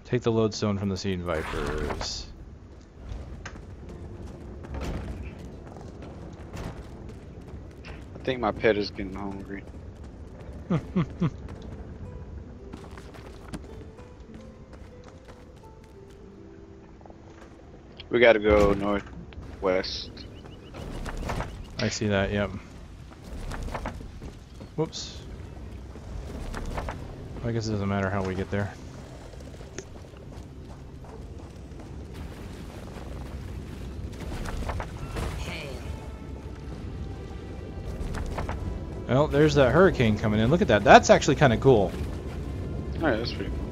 Take the lodestone from the seed vipers. I think my pet is getting hungry. We gotta go northwest. I see that, yep. Whoops. I guess it doesn't matter how we get there. Well, there's that hurricane coming in. Look at that. That's actually kind of cool. Alright, that's pretty cool.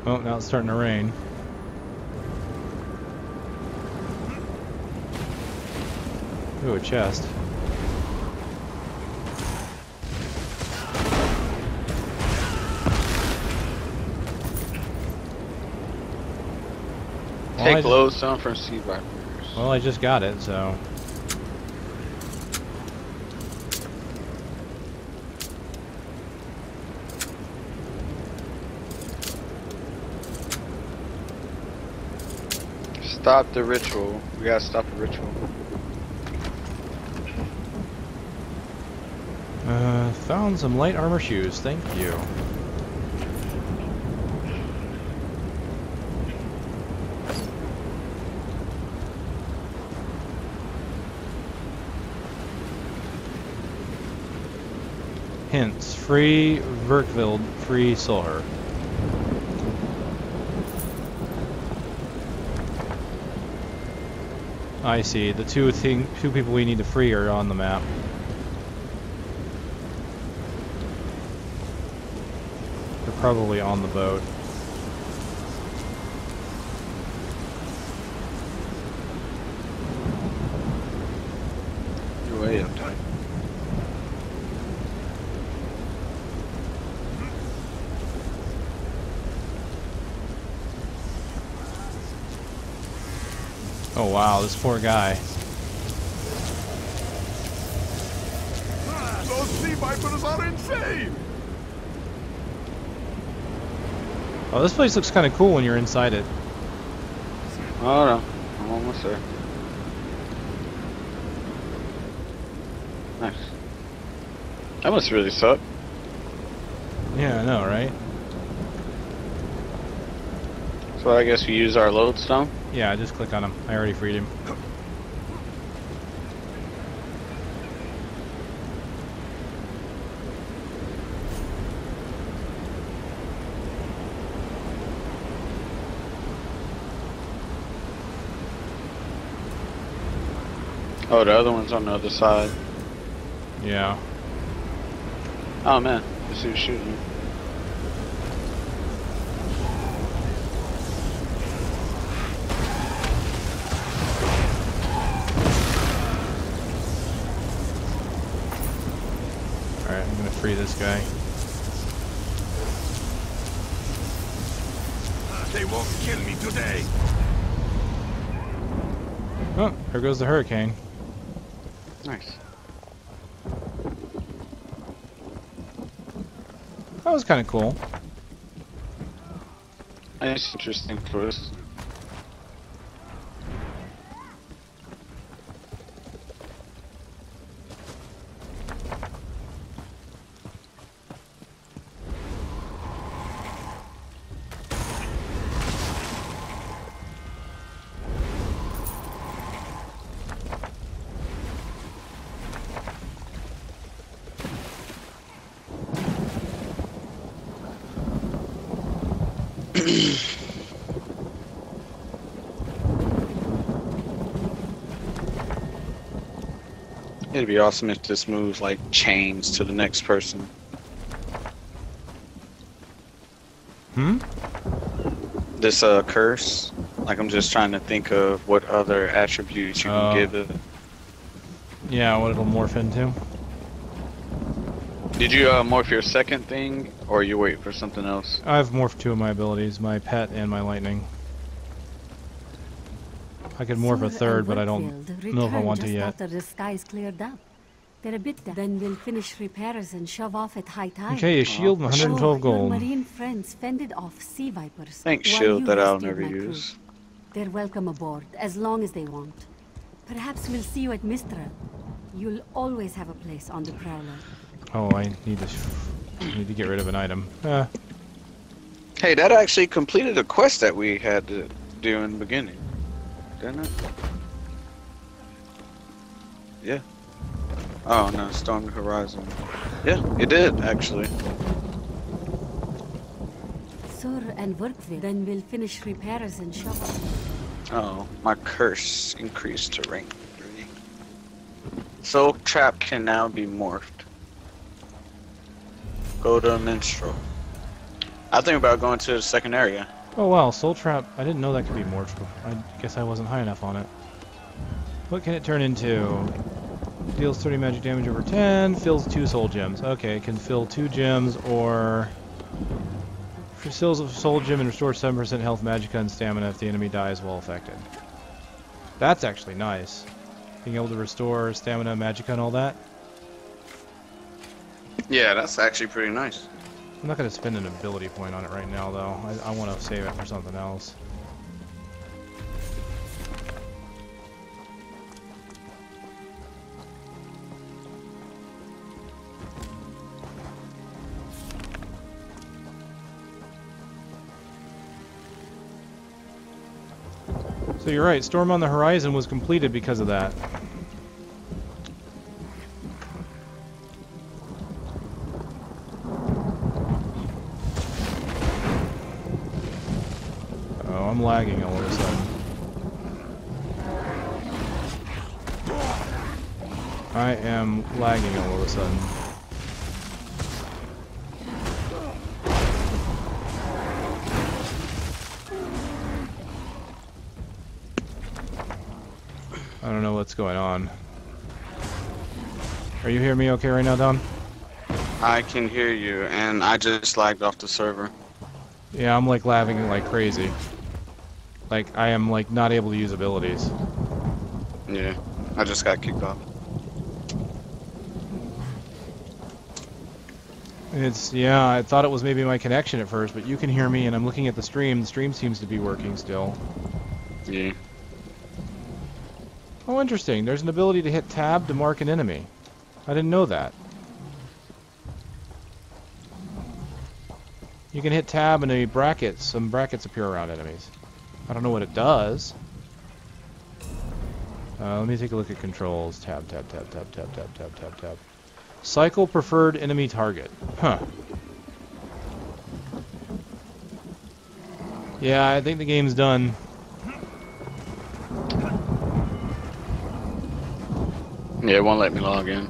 Oh, now it's starting to rain. Ooh, a chest. Take lodestone from sea vipers. Well, I just got it, so. Stop the ritual. We gotta stop the ritual. Found some light armor shoes. Thank you. Hints. Free Verkvild, free Solher. I see. The two people we need to free are on the map. They're probably on the boat. You're way up tight. Oh wow, this poor guy. Those sea vipers are insane! Oh, this place looks kind of cool when you're inside it. Oh no, I'm almost there. Nice. That must really suck. Yeah, I know, right? So I guess we use our lodestone. Yeah, just click on him. I already freed him. Oh, the other one's on the other side. Yeah. Oh man, this dude's shooting me. Alright, I'm gonna free this guy. They won't kill me today! Oh, there goes the hurricane. Nice. That was kind of cool. That's interesting for us. It'd be awesome if this moves like chains to the next person. Hmm? This curse. Like I'm just trying to think of what other attributes you can give it. Yeah, what it'll morph into. Did you morph your second thing, or you wait for something else? I've morphed two of my abilities, my pet and my lightning. I could morph a Sur third, and but I don't Workfield know if I return want to just yet. after the skies cleared up. They're a bit down. Then we'll finish repairs and shove off at high tide. Okay, a shield, 112 Your gold. marine friends fended off sea vipers. Thanks, while shield you that I'll rescued never my crew. use. They're welcome aboard, as long as they want. Perhaps we'll see you at Mistral. You'll always have a place on the Prowler. Oh, I need to get rid of an item. Hey, that actually completed a quest that we had to do in the beginning, didn't it? Yeah. Oh no, Storm the Horizon. Yeah, it did actually. Sur and Workville. Then we'll finish repairs and shove off. Oh, my curse increased to rank 3. Soul Trap can now be morphed. Go to Minstrel. I think about going to the second area. Oh wow, Soul Trap. I didn't know that could be morphed. I guess I wasn't high enough on it. What can it turn into? Deals 30 magic damage over 10, fills 2 soul gems. Okay, it can fill 2 gems or... Fills a soul gem and restores 7% health, magicka, and stamina if the enemy dies while affected. That's actually nice. Being able to restore stamina, magicka, and all that. Yeah, that's actually pretty nice. I'm not going to spend an ability point on it right now, though. I want to save it for something else. So you're right, Storm on the Horizon was completed because of that. Oh, I'm lagging all of a sudden. I am lagging all of a sudden. I don't know what's going on. Are you hearing me okay right now, Don? I can hear you, and I just lagged off the server. Yeah, I'm like laughing like crazy. Like, I am like not able to use abilities. Yeah, I just got kicked off. Yeah, I thought it was maybe my connection at first, but you can hear me and I'm looking at the stream. The stream seems to be working still. Yeah. Oh, interesting. There's an ability to hit tab to mark an enemy. I didn't know that. You can hit tab and some brackets appear around enemies. I don't know what it does. Let me take a look at controls. Tab, tab, tab, tab, tab, tab, tab, tab, tab. Cycle preferred enemy target. Huh. Yeah, I think the game's done. Yeah, it won't let me log in.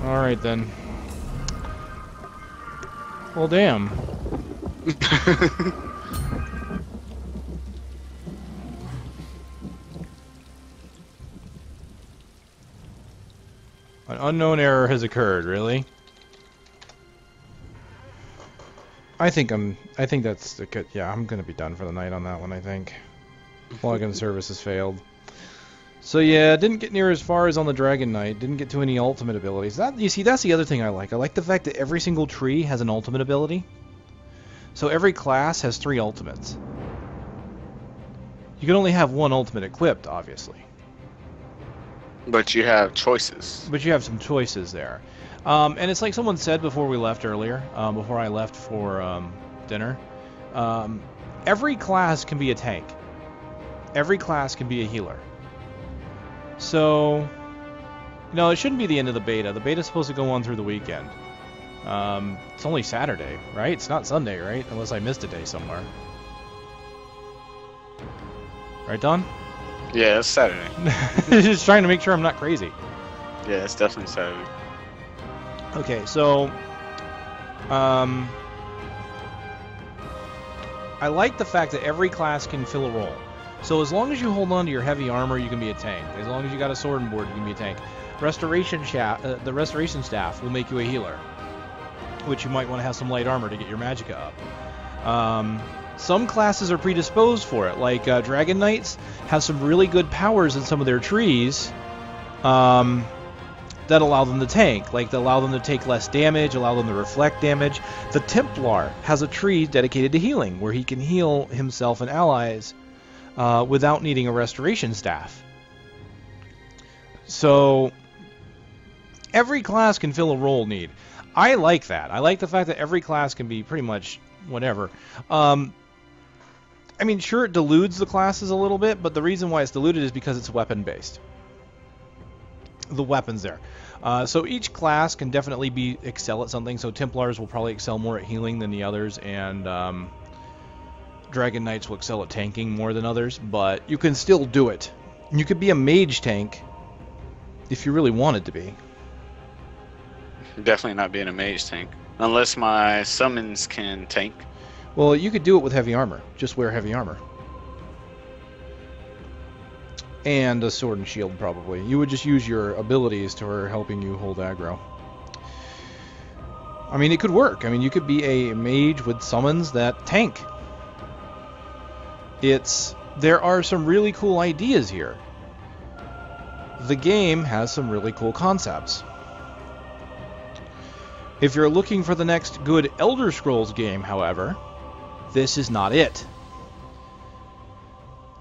Alright then. Well, damn. An unknown error has occurred, really? I think that's the good. Yeah, I'm gonna be done for the night on that one, I think. Login service has failed. So yeah, didn't get near as far as on the Dragon Knight. Didn't get to any ultimate abilities. That, you see, that's the other thing I like. I like the fact that every single tree has an ultimate ability. So every class has 3 ultimates. You can only have 1 ultimate equipped, obviously. But you have choices. But you have some choices there. And it's like someone said before we left earlier, before I left for dinner, every class can be a tank. Every class can be a healer. So, no, it shouldn't be the end of the beta. The beta's supposed to go on through the weekend. It's only Saturday, right? It's not Sunday, right? Unless I missed a day somewhere. Right, Don? Yeah, it's Saturday. Just trying to make sure I'm not crazy. Yeah, it's definitely Saturday. Okay, so I like the fact that every class can fill a role. So as long as you hold on to your heavy armor, you can be a tank. As long as you got a sword and board, you can be a tank. The restoration staff will make you a healer, which you might want to have some light armor to get your magicka up. Some classes are predisposed for it, like Dragon Knights have some really good powers in some of their trees that allow them to tank, like that allow them to take less damage, allow them to reflect damage. The Templar has a tree dedicated to healing, where he can heal himself and allies without needing a restoration staff. So every class can fill a role need. I like that. I like the fact that every class can be pretty much whatever. I mean, sure, it dilutes the classes a little bit, but the reason why it's diluted is because it's weapon-based. The weapons there. So each class can definitely excel at something. So Templars will probably excel more at healing than the others, and Dragon Knights will excel at tanking more than others, but you can still do it. You could be a mage tank if you really wanted to be. Definitely not being a mage tank. Unless my summons can tank. Well, you could do it with heavy armor. Just wear heavy armor. And a sword and shield, probably. You would just use your abilities to her helping you hold aggro. I mean, it could work. I mean, you could be a mage with summons that tank. There are some really cool ideas here. The game has some really cool concepts. If you're looking for the next good Elder Scrolls game, however, this is not it.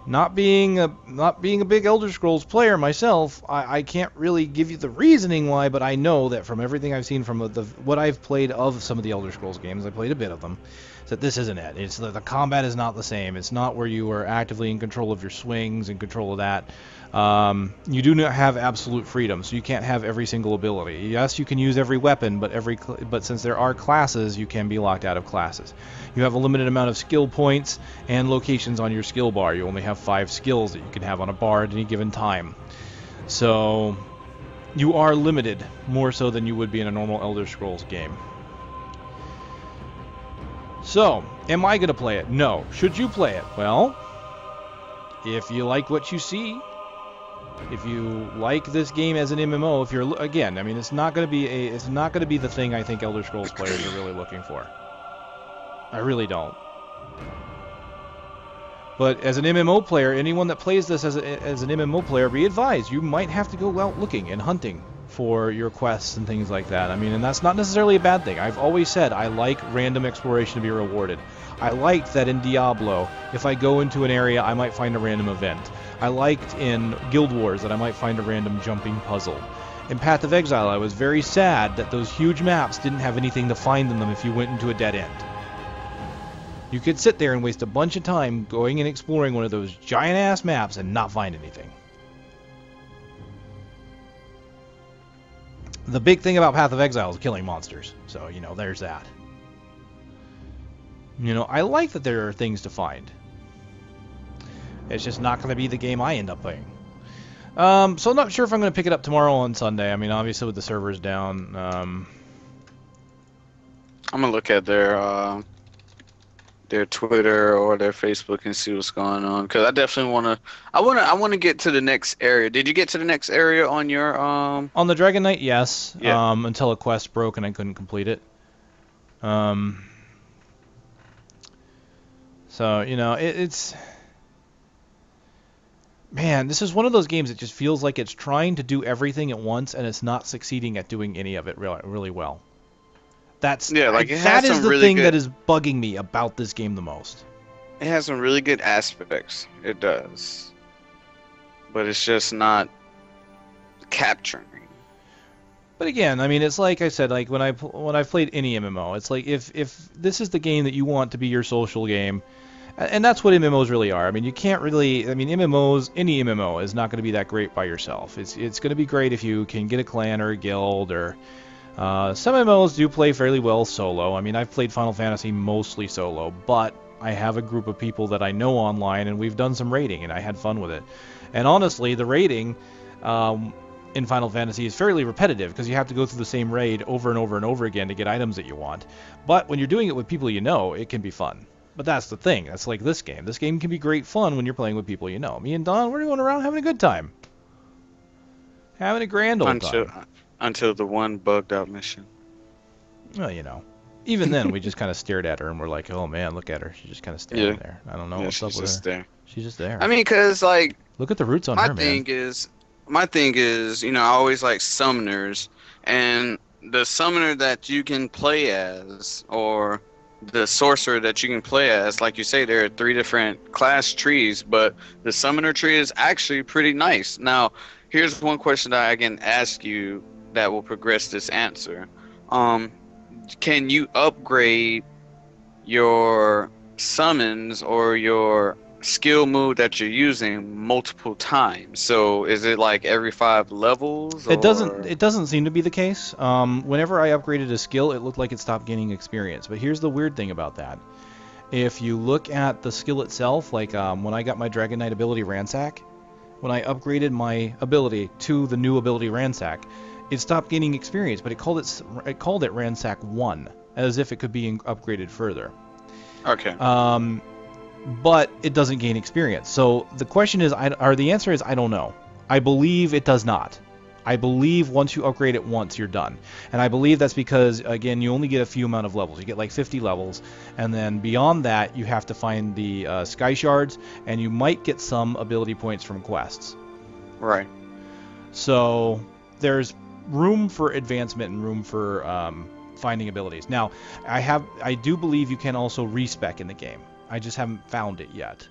Not being a big Elder Scrolls player myself, I can't really give you the reasoning why, but I know that from everything I've seen from what I've played of some of the Elder Scrolls games, I played a bit of them, that this isn't it. It's the combat is not the same. It's not where you are actively in control of your swings and control of that. You do not have absolute freedom, so you can't have every single ability. Yes, you can use every weapon, but since there are classes, you can be locked out of classes. You have a limited amount of skill points and locations on your skill bar. You only have 5 skills that you can have on a bar at any given time. So you are limited more so than you would be in a normal Elder Scrolls game. So, am I going to play it? No. Should you play it? Well, if you like what you see, if you like this game as an MMO, if you're again, I mean, it's not going to be the thing I think Elder Scrolls players are really looking for. I really don't. But as an MMO player, anyone that plays this as an MMO player, be advised, you might have to go out looking and hunting for your quests and things like that. I mean, and that's not necessarily a bad thing. I've always said I like random exploration to be rewarded. I liked that in Diablo, if I go into an area, I might find a random event. I liked in Guild Wars that I might find a random jumping puzzle. In Path of Exile, I was very sad that those huge maps didn't have anything to find in them if you went into a dead end. You could sit there and waste a bunch of time going and exploring one of those giant-ass maps and not find anything. The big thing about Path of Exile is killing monsters. So, you know, there's that. You know, I like that there are things to find. It's just not going to be the game I end up playing. So I'm not sure if I'm going to pick it up tomorrow on Sunday. I mean, obviously with the servers down. I'm going to look at their Twitter or their Facebook and see what's going on, because I definitely I want to get to the next area. Did you get to the next area on your on the Dragon Knight? Yes. Yeah. Until a quest broke and I couldn't complete it. So, you know, it's man, this is one of those games that just feels like it's trying to do everything at once and it's not succeeding at doing any of it really well. That is the thing that is bugging me about this game the most. It has some really good aspects. It does. But it's just not capturing. But again, I mean, it's like I said, like when I've played any MMO, it's like if this is the game that you want to be your social game, and that's what MMOs really are. I mean, you can't really, I mean, any MMO is not going to be that great by yourself. It's going to be great if you can get a clan or a guild or some MMOs do play fairly well solo. I mean, I've played Final Fantasy mostly solo, but I have a group of people that I know online, and we've done some raiding, and I had fun with it. And honestly, the raiding in Final Fantasy is fairly repetitive, because you have to go through the same raid over and over and over again to get items that you want. But when you're doing it with people you know, it can be fun. But that's the thing. That's like this game. This game can be great fun when you're playing with people you know. Me and Don, we're going around having a good time. Having a grand old time. Until the one bugged out mission. Well, you know. Even then, we just kind of stared at her and we're like, oh man, look at her. She's just kind of standing Yeah. there. I don't know Yeah, what's up she's with just her. there. She's just there. I mean, cause like Look at the roots on my her, thing man. is, my thing is, I always like summoners, and the summoner that you can play as, or the sorcerer that you can play as, like you say, there are 3 different class trees, but the summoner tree is actually pretty nice. Now, here's one question that I can ask you that will progress this answer. Can you upgrade your summons or your skill move that you're using multiple times? So is it like every 5 levels? It Or... doesn't seem to be the case. Whenever I upgraded a skill, it looked like it stopped gaining experience. But here's the weird thing about that. If you look at the skill itself, like when I got my Dragon Knight ability Ransack, when I upgraded my ability to the new ability Ransack, it stopped gaining experience, but it called it Ransack 1, as if it could be upgraded further. Okay. But it doesn't gain experience. So the question is, the answer is I don't know. I believe it does not. I believe once you upgrade it once, you're done. And I believe that's because, again, you only get a few amount of levels. You get like 50 levels, and then beyond that, you have to find the Sky Shards, and you might get some ability points from quests. Right. So there's room for advancement and room for finding abilities. Now, I do believe you can also respec in the game. I just haven't found it yet.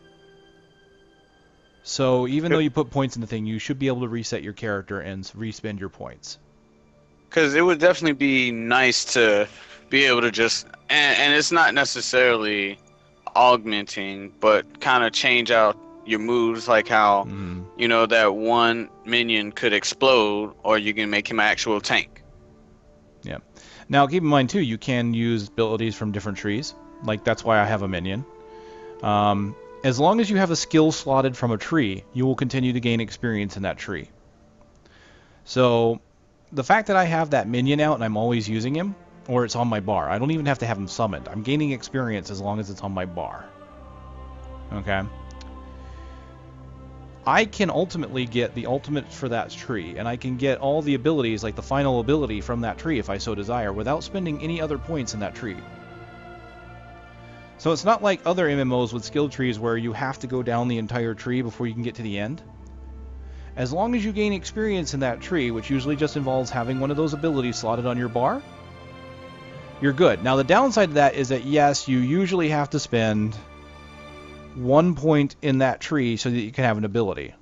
So even though you put points in the thing, you should be able to reset your character and respend your points. Because it would definitely be nice to be able to just, and it's not necessarily augmenting, but kind of change out your moves, like how, that one minion could explode, or you can make him an actual tank. Yeah. Now, keep in mind, too, you can use abilities from different trees. Like, that's why I have a minion. As long as you have a skill slotted from a tree, you will continue to gain experience in that tree. So, the fact that I have that minion out and I'm always using him, or it's on my bar, I don't even have to have him summoned. I'm gaining experience as long as it's on my bar. Okay? I can ultimately get the ultimate for that tree, and I can get all the abilities, like the final ability from that tree if I so desire, without spending any other points in that tree. So it's not like other MMOs with skill trees where you have to go down the entire tree before you can get to the end. As long as you gain experience in that tree, which usually just involves having one of those abilities slotted on your bar, you're good. Now the downside to that is that yes, you usually have to spend 1 point in that tree so that you can have an ability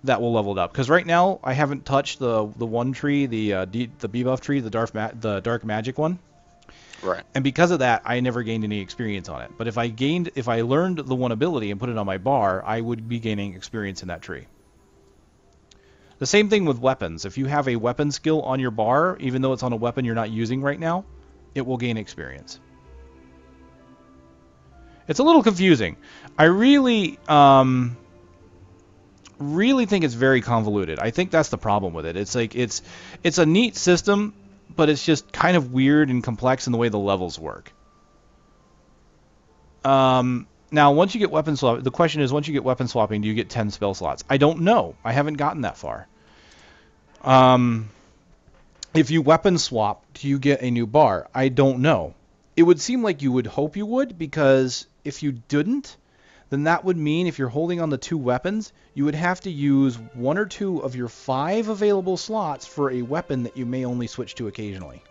that will level it up. Because right now I haven't touched the one tree, the debuff tree, the dark magic one. Right. And because of that, I never gained any experience on it. But if I learned the one ability and put it on my bar, I would be gaining experience in that tree. The same thing with weapons. If you have a weapon skill on your bar, even though it's on a weapon you're not using right now, it will gain experience. It's a little confusing. I really think it's very convoluted. I think that's the problem with it. It's like it's a neat system, but it's just kind of weird and complex in the way the levels work. Now, once you get weapon swap, the question is, once you get weapon swapping, do you get 10 spell slots? I don't know. I haven't gotten that far. If you weapon swap, do you get a new bar? I don't know. It would seem like you would hope you would, because if you didn't, then that would mean if you're holding on the 2 weapons, you would have to use 1 or 2 of your 5 available slots for a weapon that you may only switch to occasionally.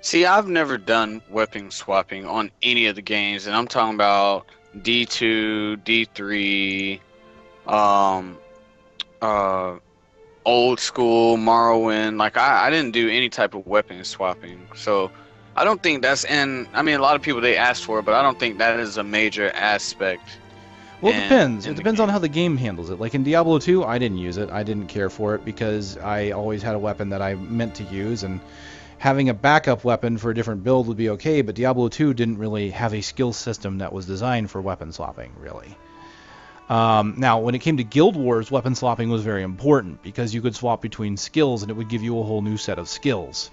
See, I've never done weapon swapping on any of the games, and I'm talking about D2, D3, old school, Morrowind. Like, I didn't do any type of weapon swapping, so I don't think that's, and I mean, a lot of people, they ask for it, but I don't think that is a major aspect. Well, it depends. It depends on how the game handles it. Like in Diablo 2, I didn't use it. I didn't care for it because I always had a weapon that I meant to use, and having a backup weapon for a different build would be okay, but Diablo 2 didn't really have a skill system that was designed for weapon swapping, really. Now, when it came to Guild Wars, weapon swapping was very important because you could swap between skills and it would give you a whole new set of skills.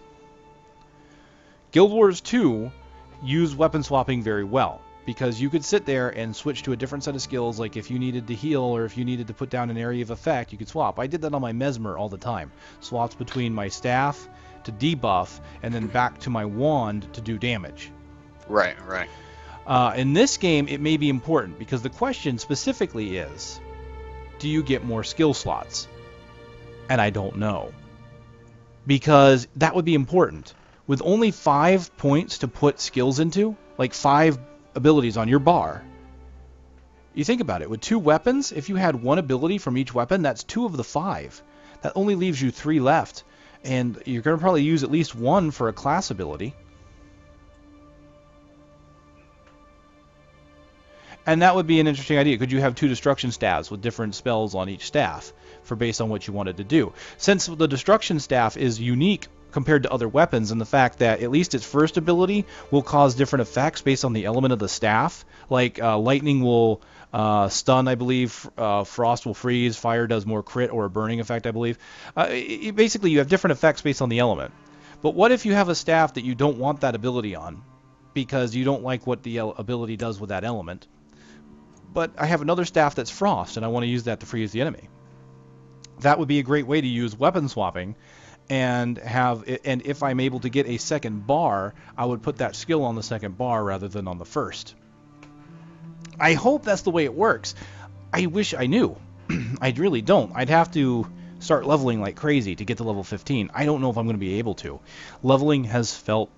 Guild Wars 2 used weapon swapping very well because you could sit there and switch to a different set of skills, like if you needed to heal or if you needed to put down an area of effect, you could swap. I did that on my Mesmer all the time. Swaps between my staff to debuff, and then back to my wand to do damage. Right. In this game, it may be important, because the question specifically is, do you get more skill slots? And I don't know. Because that would be important. With only 5 points to put skills into, like 5 abilities on your bar, you think about it, with 2 weapons, if you had 1 ability from each weapon, that's 2 of the 5. That only leaves you 3 left. And you're going to probably use at least 1 for a class ability. And that would be an interesting idea. Could you have 2 destruction staffs with different spells on each staff for based on what you wanted to do? Since the destruction staff is unique compared to other weapons in the fact that at least its first ability will cause different effects based on the element of the staff. Like lightning will stun, I believe. Frost will freeze. Fire does more crit or a burning effect, I believe. Basically, you have different effects based on the element. But what if you have a staff that you don't want that ability on because you don't like what the ability does with that element? But I have another staff that's frost, and I want to use that to freeze the enemy. That would be a great way to use weapon swapping, and if I'm able to get a second bar, I would put that skill on the second bar rather than on the first. I hope that's the way it works. I wish I knew. I really don't. I'd have to start leveling like crazy to get to level 15. I don't know if I'm going to be able to. Leveling has felt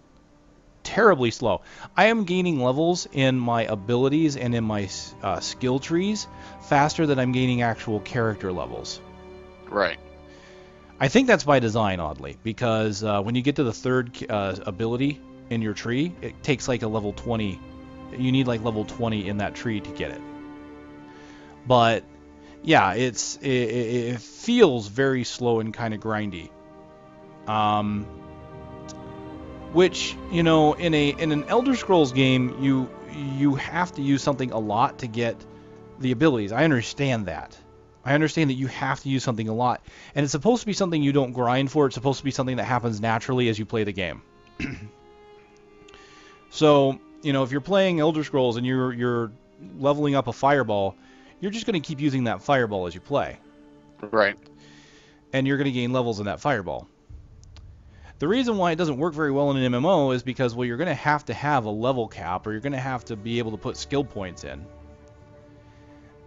terribly slow. I am gaining levels in my abilities and in my skill trees faster than I'm gaining actual character levels. Right. I think that's by design, oddly, because when you get to the third ability in your tree, it takes like a level 20. You need like level 20 in that tree to get it. But yeah, it feels very slow and kind of grindy. Which, you know, in an Elder Scrolls game, you have to use something a lot to get the abilities. I understand that. I understand that you have to use something a lot. And it's supposed to be something you don't grind for. It's supposed to be something that happens naturally as you play the game. So, you know, if you're playing Elder Scrolls and you're leveling up a fireball, you're just going to keep using that fireball as you play. Right. And you're going to gain levels in that fireball. The reason why it doesn't work very well in an MMO is because, well, you're going to have a level cap, or you're going to have to be able to put skill points in.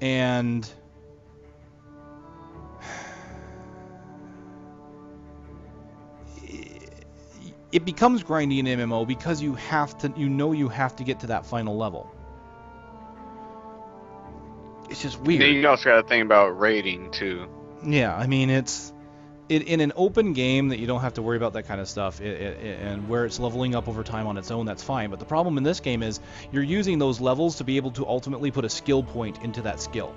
And it becomes grindy in MMO because you have to get to that final level. It's just weird. You also got to think about rating too. Yeah, I mean, in an open game that you don't have to worry about that kind of stuff, and where it's leveling up over time on its own, that's fine. But the problem in this game is you're using those levels to be able to ultimately put a skill point into that skill.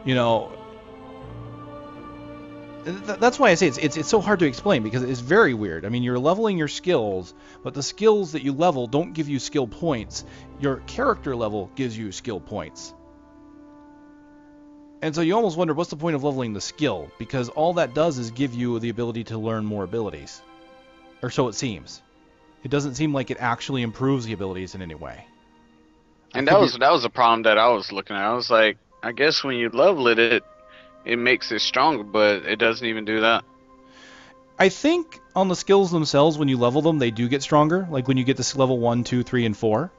You know, that's why I say it's so hard to explain, because it's very weird. I mean, you're leveling your skills, but the skills that you level don't give you skill points. Your character level gives you skill points. And so you almost wonder, what's the point of leveling the skill? Because all that does is give you the ability to learn more abilities. Or so it seems. It doesn't seem like it actually improves the abilities in any way. And that was a problem that I was looking at. I was like, I guess when you level it makes it stronger, but it doesn't even do that. I think on the skills themselves, when you level them, they do get stronger. Like when you get to level 1, 2, 3, and 4.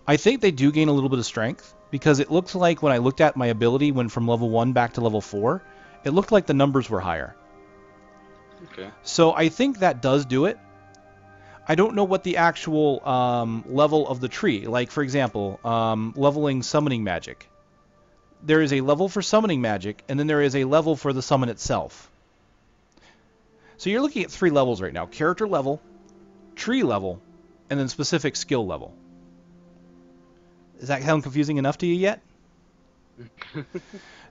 I think they do gain a little bit of strength. Because it looks like when I looked at my ability, went from level 1 back to level 4, it looked like the numbers were higher. Okay. So I think that does do it. I don't know what the actual level of the tree, like for example, leveling summoning magic. There is a level for summoning magic, and then there is a level for the summon itself. So you're looking at 3 levels right now: character level, tree level, and then specific skill level. Does that sound confusing enough to you yet?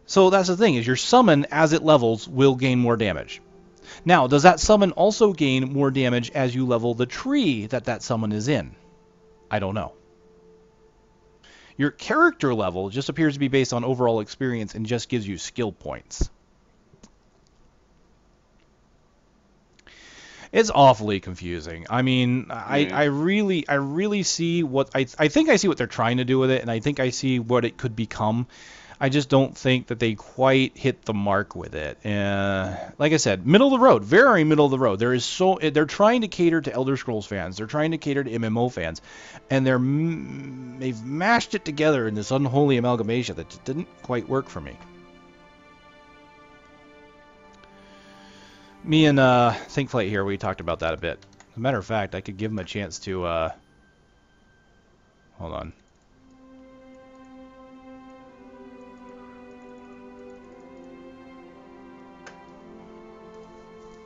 So that's the thing, is your summon, as it levels, will gain more damage. Now, does that summon also gain more damage as you level the tree that summon is in? I don't know. Your character level just appears to be based on overall experience and just gives you skill points. It's awfully confusing. I mean, I really see what I think I see what they're trying to do with it, and I think I see what it could become. I just don't think that they quite hit the mark with it. Like I said, middle of the road, very middle of the road. They're trying to cater to Elder Scrolls fans. They're trying to cater to MMO fans, and they've mashed it together in this unholy amalgamation that just didn't quite work for me. Me and ThinkFlight here, we talked about that a bit. As a matter of fact, I could give him a chance to. Hold on.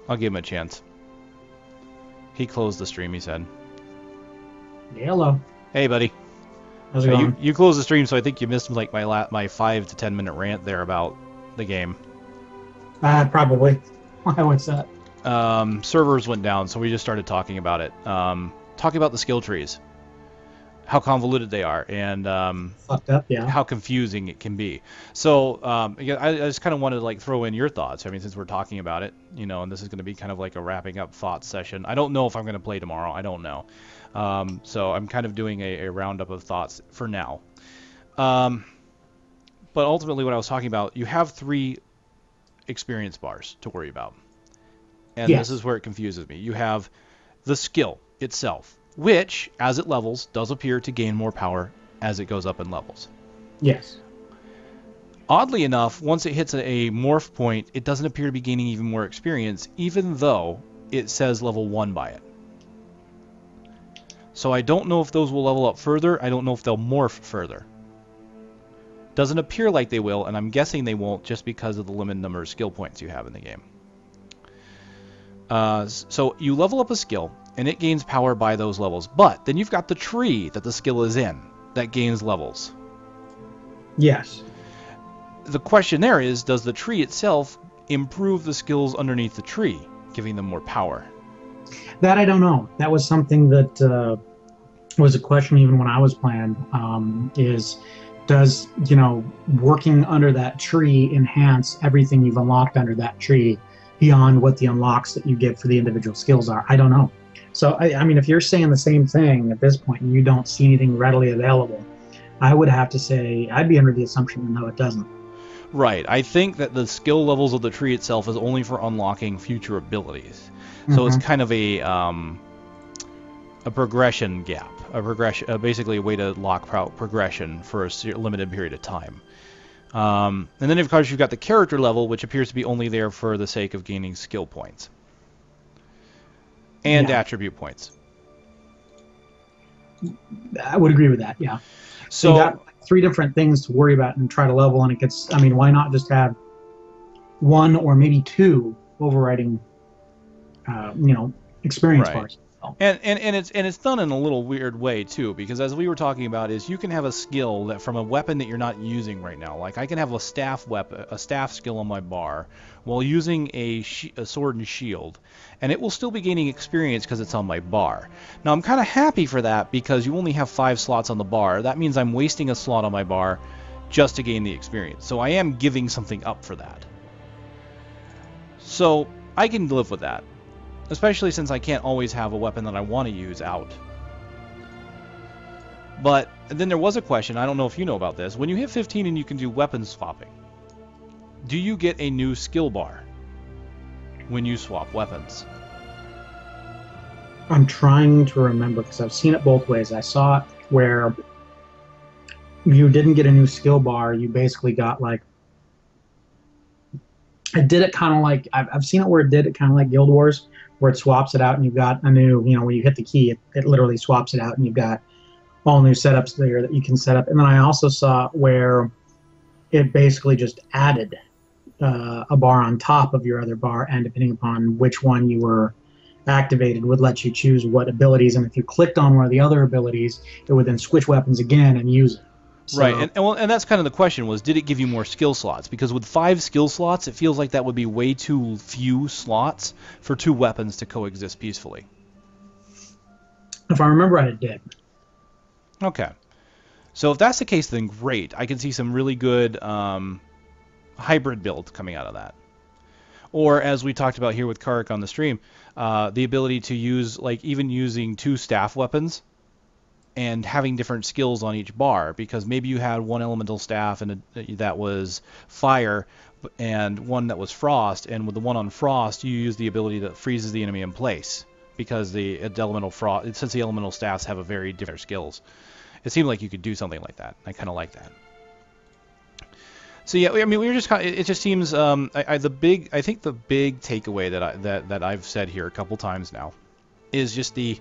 I'll give him a chance. He closed the stream, he said. Hello. Hey, buddy. How's it going? You closed the stream, so I think you missed like my 5 to 10 minute rant there about the game. Probably. Why was that? Servers went down, so we just started talking about it. Talking about the skill trees. How convoluted they are, and Fucked up, yeah. how confusing it can be. So I just kind of wanted to like throw in your thoughts. I mean, since we're talking about it, you know, and this is going to be kind of like a wrapping up thoughts session. I don't know if I'm going to play tomorrow. I don't know. So I'm kind of doing a roundup of thoughts for now. But ultimately, what I was talking about, you have 3 experience bars to worry about, and Yes. this is where it confuses me. You have the skill itself, which, as it levels, does appear to gain more power as it goes up in levels. Yes. Oddly enough, once it hits a morph point, it doesn't appear to be gaining even more experience, even though it says level 1 by it. So I don't know if those will level up further. I don't know if they'll morph further. Doesn't appear like they will, and I'm guessing they won't just because of the limited number of skill points you have in the game. So you level up a skill, and it gains power by those levels. But then you've got the tree that the skill is in that gains levels. Yes. The question there is, does the tree itself improve the skills underneath the tree, giving them more power? That I don't know. That was something that was a question even when I was playing, is does, you know, working under that tree enhance everything you've unlocked under that tree beyond what the unlocks that you get for the individual skills are? I don't know. So, I mean, if you're saying the same thing at this point and you don't see anything readily available, I would have to say I'd be under the assumption that no, it doesn't. Right. I think that the skill levels of the tree itself is only for unlocking future abilities. So it's kind of a progression gap, basically a way to lock out progression for a limited period of time. And then, of course, you've got the character level, which appears to be only there for the sake of gaining skill points and attribute points. I would agree with that, yeah. So you got 3 different things to worry about and try to level, and it gets, I mean, why not just have 1 or maybe 2 overriding, experience bars? And it's done in a little weird way too, because as we were talking about, is you can have a skill that from a weapon that you're not using right now. Like I can have a staff skill on my bar while using a sword and shield, and it will still be gaining experience because it's on my bar. Now I'm kind of happy for that because you only have 5 slots on the bar. That means I'm wasting a slot on my bar just to gain the experience. So I am giving something up for that. So I can live with that. Especially since I can't always have a weapon that I want to use out. But then there was a question, I don't know if you know about this. When you hit 15 and you can do weapon swapping, do you get a new skill bar when you swap weapons? I'm trying to remember because I've seen it both ways. I saw it where you didn't get a new skill bar. You basically got like... It did it kind of like... I've seen it where it did it kind of like Guild Wars, where it swaps it out and you've got a new, when you hit the key, it literally swaps it out and you've got all new setups there that you can set up. And then I also saw where it basically just added a bar on top of your other bar, and depending upon which one you were activated would let you choose what abilities, and if you clicked on one of the other abilities, it would then switch weapons again and use it. So, right, and that's kind of the question was, did it give you more skill slots? Because with 5 skill slots, it feels like that would be way too few slots for 2 weapons to coexist peacefully. If I remember right, it did. Okay. So if that's the case, then great. I can see some really good hybrid build coming out of that. Or, as we talked about here with Karik on the stream, the ability to use, like, even using 2 staff weapons and having different skills on each bar, because maybe you had one elemental staff and that was fire and one that was frost, and with the one on frost you use the ability that freezes the enemy in place, because the elemental frost, since the elemental staffs have a very different skills. It seemed like you could do something like that. I kind of like that. So yeah, I mean, we were just kind of, it just seems I think the big takeaway that I've said here a couple times now is just the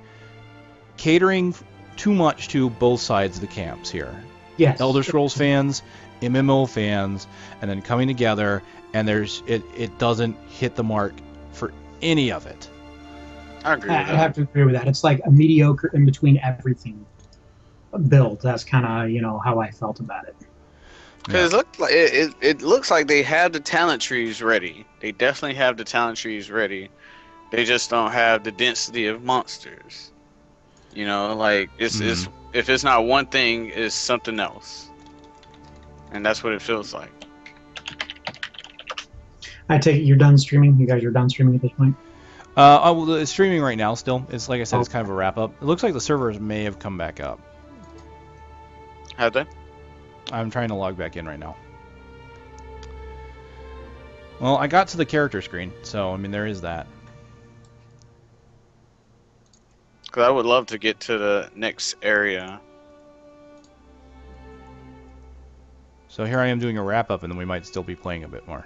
catering too much to both sides of the camps here. Yes. Elder Scrolls fans, MMO fans, and then coming together, and it doesn't hit the mark for any of it. I agree. I have to agree with that. It's like a mediocre in between everything build. That's kind of how I felt about it. Because it looks like they have the talent trees ready. They definitely have the talent trees ready. They just don't have the density of monsters. Like it's if it's not one thing, it's something else, and that's what it feels like. I take it you're done streaming. You guys are done streaming at this point. Well, it's streaming right now. Still, it's like I said, it's kind of a wrap up. It looks like the servers may have come back up. Have they? I'm trying to log back in right now. Well, I got to the character screen, so I mean there is that. Because I would love to get to the next area. So here I am doing a wrap up, and then we might still be playing a bit more.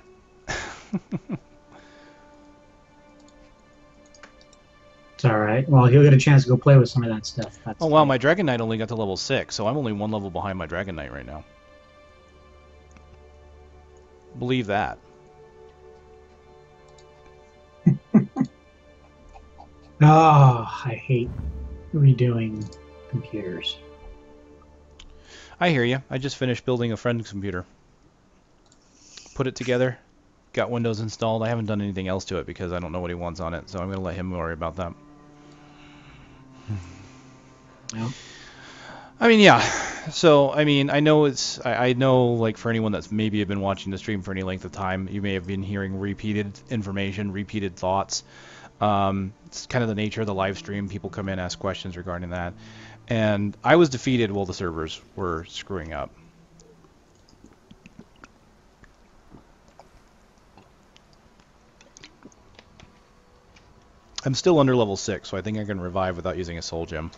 It's all right. Well, he'll get a chance to go play with some of that stuff. Oh wow, my Dragon Knight only got to level 6, so I'm only one level behind my Dragon Knight right now. Believe that. I hate redoing computers. I hear you. I just finished building a friend's computer. Put it together. Got Windows installed. I haven't done anything else to it because I don't know what he wants on it, so I'm going to let him worry about that. Yeah. I mean, yeah. So, I mean, I know I know, like, for anyone that's maybe been watching the stream for any length of time, you may have been hearing repeated information, repeated thoughts. It's kind of the nature of the live stream. People come in, ask questions regarding that. And I was defeated while the servers were screwing up. I'm still under level 6, so I think I can revive without using a soul gem.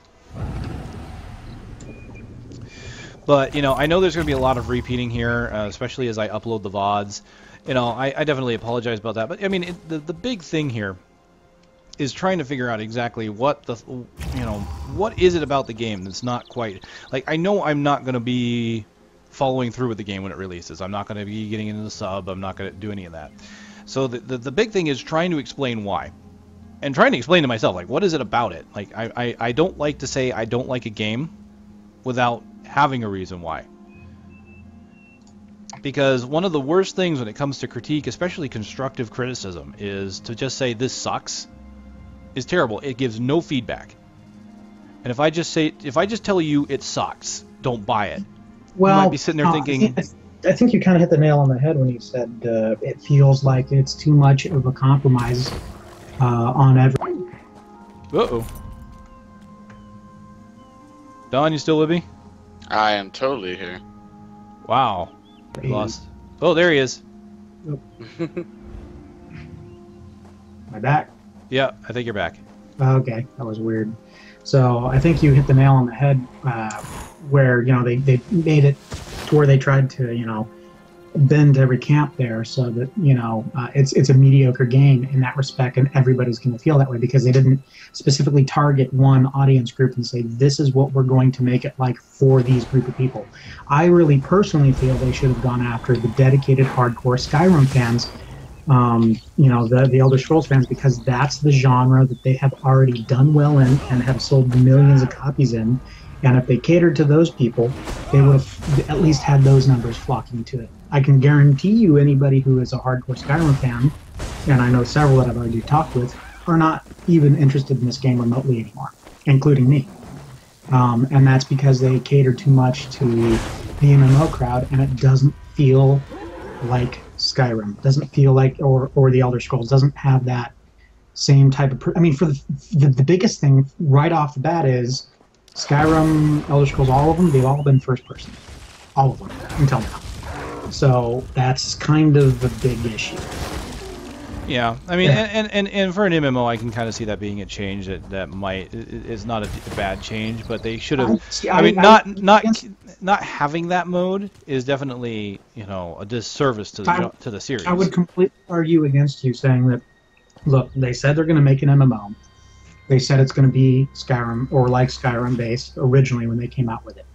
But, I know there's going to be a lot of repeating here, especially as I upload the VODs. I definitely apologize about that. But, I mean, the big thing here is trying to figure out exactly what what is it about the game that's not quite... Like, I know I'm not going to be following through with the game when it releases. I'm not going to be getting into the sub. I'm not going to do any of that. So the big thing is trying to explain why. And trying to explain to myself, like, what is it about it? Like, I don't like to say I don't like a game without having a reason why. Because one of the worst things when it comes to critique, especially constructive criticism, is to just say this sucks is terrible. It gives no feedback. And if I just tell you it sucks, don't buy it. Well, you might be sitting there thinking... I think you kind of hit the nail on the head when you said it feels like it's too much of a compromise on everything. Uh-oh. Don, you still with me? I am totally here. Wow. Lost. Oh, there he is. Am I back? Yeah, I think you're back. Okay, that was weird. So I think you hit the nail on the head where, they made it to where they tried to, bend every camp there so that, it's a mediocre game in that respect, and everybody's going to feel that way because they didn't specifically target one audience group and say, this is what we're going to make it like for these group of people. I really personally feel they should have gone after the dedicated hardcore Skyrim fans, the Elder Scrolls fans, because that's the genre that they have already done well in and have sold millions of copies in. And if they catered to those people, they would have at least had those numbers flocking to it. I can guarantee you anybody who is a hardcore Skyrim fan, and I know several that I've already talked with, are not even interested in this game remotely anymore, including me. And that's because they cater too much to the MMO crowd, and it doesn't feel like Skyrim. Doesn't feel like, or the Elder Scrolls, doesn't have that same type of... I mean, for the biggest thing right off the bat is Skyrim, Elder Scrolls, all of them, they've all been first person. All of them, until now. So that's kind of a big issue. Yeah, I mean, Yeah. and for an MMO, I can kind of see that being a change that might is not a bad change, but they should have. I mean, not having that mode is definitely, you know, a disservice to the series. I would completely argue against you saying that. Look, they said they're going to make an MMO. They said it's going to be Skyrim or like Skyrim based originally when they came out with it.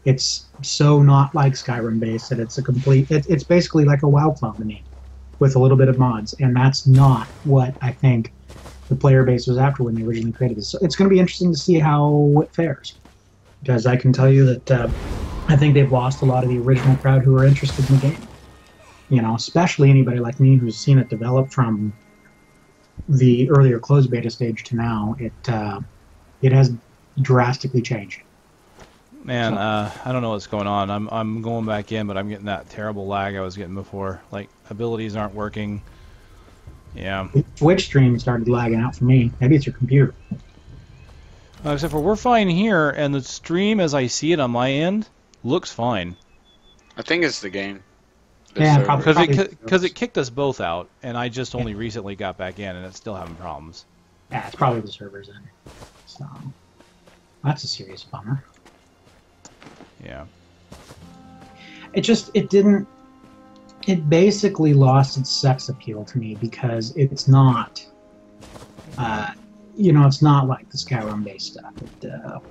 It's so not like Skyrim based that it's a complete. It's basically like a WoW clone to me, with a little bit of mods, and that's not what I think the player base was after when they originally created this. So it's going to be interesting to see how it fares, because I can tell you that I think they've lost a lot of the original crowd who are interested in the game. You know, especially anybody like me who's seen it develop from the earlier closed beta stage to now. It has drastically changed. Man, I don't know what's going on. I'm going back in, but I'm getting that terrible lag I was getting before. Like, abilities aren't working. Yeah. Twitch stream started lagging out for me. Maybe it's your computer. Except for we're fine here, and the stream, as I see it on my end, looks fine. I think it's the game. Yeah, probably. Because it kicked us both out, and I just only recently got back in, and it's still having problems. Yeah, it's probably the servers then. So that's a serious bummer. Yeah. It basically lost its sex appeal to me because it's not, it's not like the Skyrim-based stuff.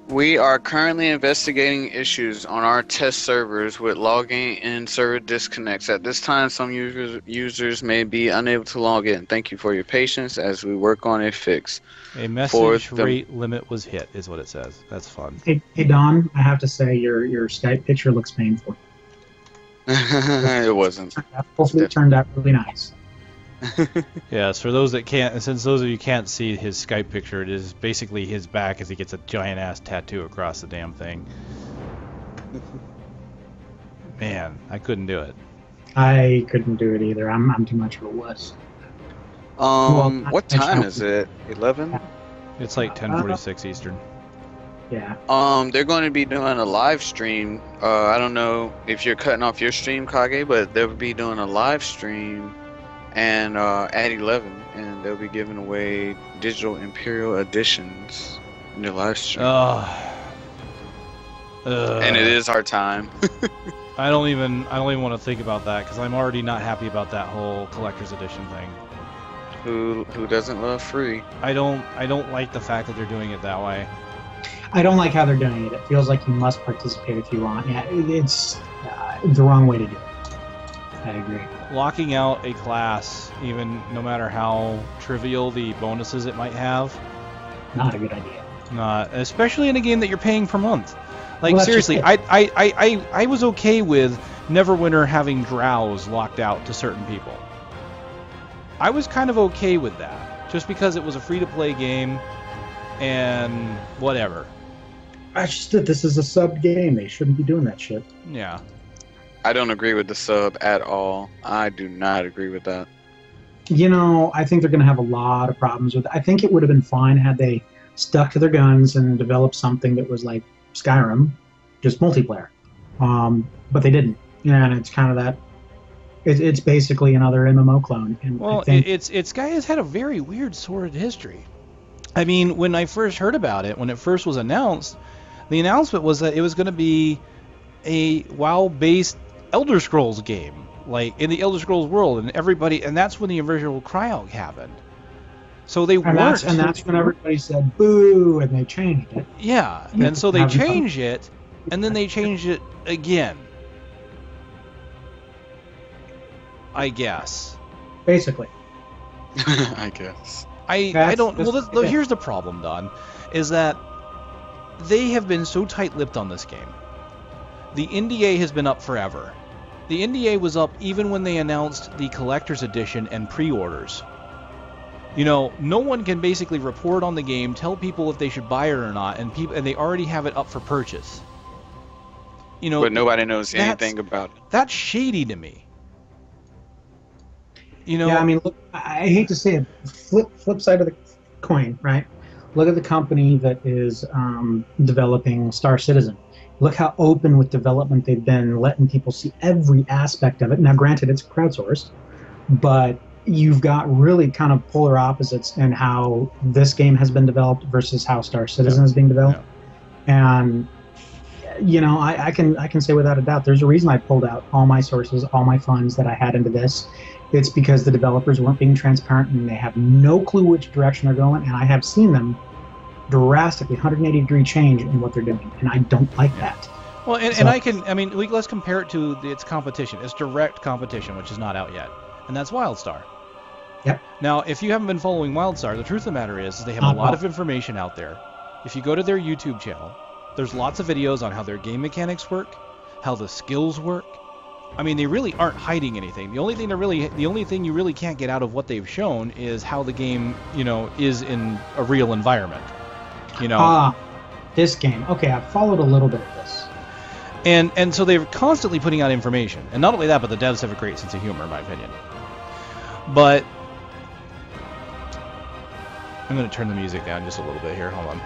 We are currently investigating issues on our test servers with logging and server disconnects. At this time, some users may be unable to log in. Thank you for your patience as we work on a fix. A message rate limit was hit, is what it says. That's fun. Hey Don, I have to say your Skype picture looks painful. It wasn't. Hopefully it turned out really nice. Yes, for those that can't, since those of you can't see his Skype picture, it is basically his back as he gets a giant ass tattoo across the damn thing. Man, I couldn't do it. I couldn't do it either. I'm too much of a wuss. What time is it? 11? It's like 10:46 Eastern. Yeah. They're going to be doing a live stream. I don't know if you're cutting off your stream, Kage, but they'll be doing a live stream and at 11, and they'll be giving away digital Imperial editions in their live stream. And it is our time. I don't even want to think about that because I'm already not happy about that whole collector's edition thing. Who doesn't love free? I don't like the fact that they're doing it that way. I don't like how they're doing it. It feels like you must participate if you want. Yeah, it's the wrong way to do it. I agree. Locking out a class, even no matter how trivial the bonuses it might have, not a good idea. Not, especially in a game that you're paying per month. Like, well, seriously, I was okay with Neverwinter having drows locked out to certain people. I was kind of okay with that, just because it was a free-to-play game, and whatever. I just that this is a sub game. They shouldn't be doing that shit. Yeah. I don't agree with the sub at all. I do not agree with that. You know, I think they're going to have a lot of problems with it. I think it would have been fine had they stuck to their guns and developed something that was like Skyrim, just multiplayer. But they didn't. Yeah, and it's kind of that. It's basically another MMO clone. And well, I think it's guy has had a very weird sordid history. I mean, when I first heard about it, when it first was announced, the announcement was that it was going to be a WoW-based Elder Scrolls game, like in the Elder Scrolls world, and that's when the original Cryog happened. So they weren't. And that's when everybody said boo, and they changed it. Yeah, and so they changed it, and then they changed it again. I guess. Basically. I guess. I don't. Well, here's the problem, Don, is that they have been so tight-lipped on this game. The NDA has been up forever. The NDA was up even when they announced the collector's edition and pre-orders. You know, no one can basically report on the game, tell people if they should buy it or not, and they already have it up for purchase. You know, but nobody knows anything about it. That's shady to me. You know, yeah, I mean, look, I hate to say it. Flip side of the coin, right? Look at the company that is developing Star Citizen. Look how open with development they've been, letting people see every aspect of it. Now, granted, it's crowdsourced, but you've got really kind of polar opposites in how this game has been developed versus how Star Citizen is being developed. And I can say without a doubt, there's a reason I pulled out all my sources, all my funds that I had into this. It's because the developers weren't being transparent and they have no clue which direction they're going. And I have seen them drastically 180-degree change in what they're doing, and I don't like that. Well, let's compare it to its competition. It's direct competition, which is not out yet, and that's WildStar. Yep. Now, if you haven't been following WildStar, the truth of the matter is they have a lot of information out there. If you go to their YouTube channel, there's lots of videos on how their game mechanics work, how the skills work. I mean, they really aren't hiding anything. The only thing you really can't get out of what they've shown is how the game, is in a real environment. This game. Okay, I've followed a little bit of this. And so they're constantly putting out information. And not only that, but the devs have a great sense of humor, in my opinion. But I'm going to turn the music down just a little bit here. Hold on.